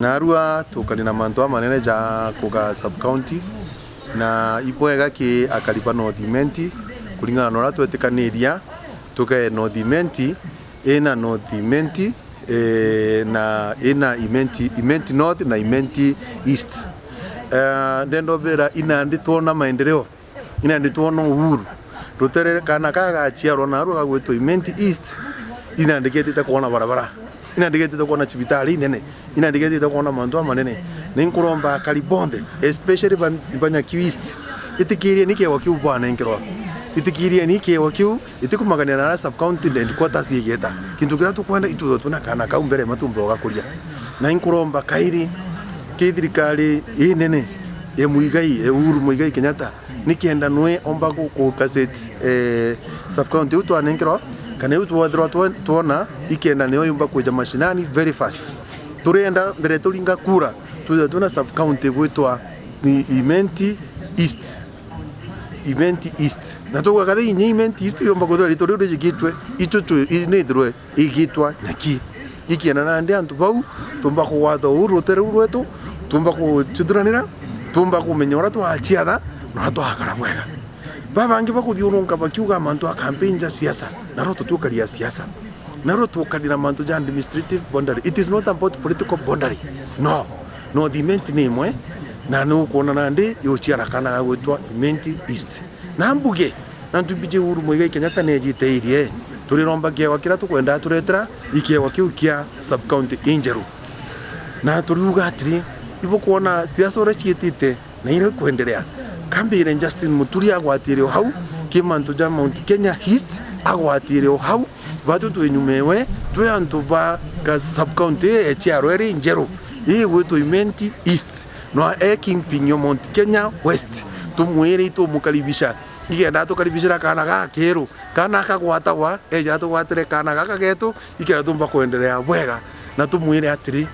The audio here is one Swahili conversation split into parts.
Narua tukali na mantua manene ja kuga sub county na ipoega ki akalipa Northimenti kulingana na watu wetekaniria tukae Northimenti ena Northimenti na ena Imenti North na Imenti East ndendo bera ina nditona maendeleo ina nditona uhuru rutere kana kaga chiaro narua gweto Imenti East ina ndikete kuona barabara ina ndigete kuona chibitali nene ina ndigete kuona mantua manene ninkuromba kalibonde especially banya East itikirie nike wakiu bwana nkiro itikirie nike wakiu itikumagania na sub county and quarters yigeta kintu kira tukwenda ituzo tuna kana ka umbere matumbo gakuria na ninkuromba kairi kithirikali nene muigai Uhuru Muigai Kenyatta nikienda nwe omba ku cassette sub county utwa nkiro kana utwa tuona ikenda neo yumba kuja mashinani very fast turenda mbere tulinga kura tuna sub county gwitwa ni Imenti East na tuwa kada inyi Imenti East yumba kuthora litoro rigitwe itutu inedrwe igitwa nyaki ikiena na ndi antu bau tumba kuwatha urutere urwetu tumba ku chudranira tumba kumenyora twachiatha na twakara bwega babangi bakuthiurunga bakiuga mantu a campaign ja siasa naro tutukaria siasa naro tukaria mantu ja administrative boundary. It is not about political boundary, no Northimenti ni mwe na no kuona nandi yochiara kana gwitwa Imenti East na mbuge na ntubije Uhuru Muigai Kenyatta nejiteirie turiromba kia wakira tukwenda turetera ikiwa kiukia sub county injeru na turiuga atiri ibo kuona siasa ora chietite na ile kuendelea Kambire Justin Muturi agwatire hau kimantu ja Mount Kenya East agwatire hau batu twenyumewe twe antu ba ka sub county echiaro eri njeru gweto Imenti East no king pinyo Mount Kenya West tumwere mukaribisha igenda tukaribishira kana ga kero kana kagwata wa eja twatire kana gaka getu ikira tumba kuendelea bwega na tumwire atiri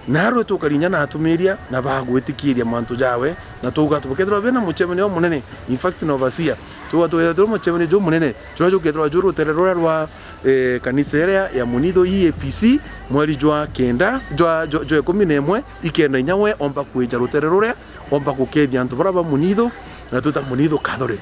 naro tukarinya na atumiria na bagwitikiria mantu jawe na tuga tubukethwa bena muchemene o munene in fact no basia tuwa muchemene jo munene jo kethwa juru tererora rwa kanisa ya Munido EAPC mweri jwa kenda jwa 11 ikenda nyawe omba kuija rutererora omba kukethia antu baraba Munido na tuta Munido Catholic.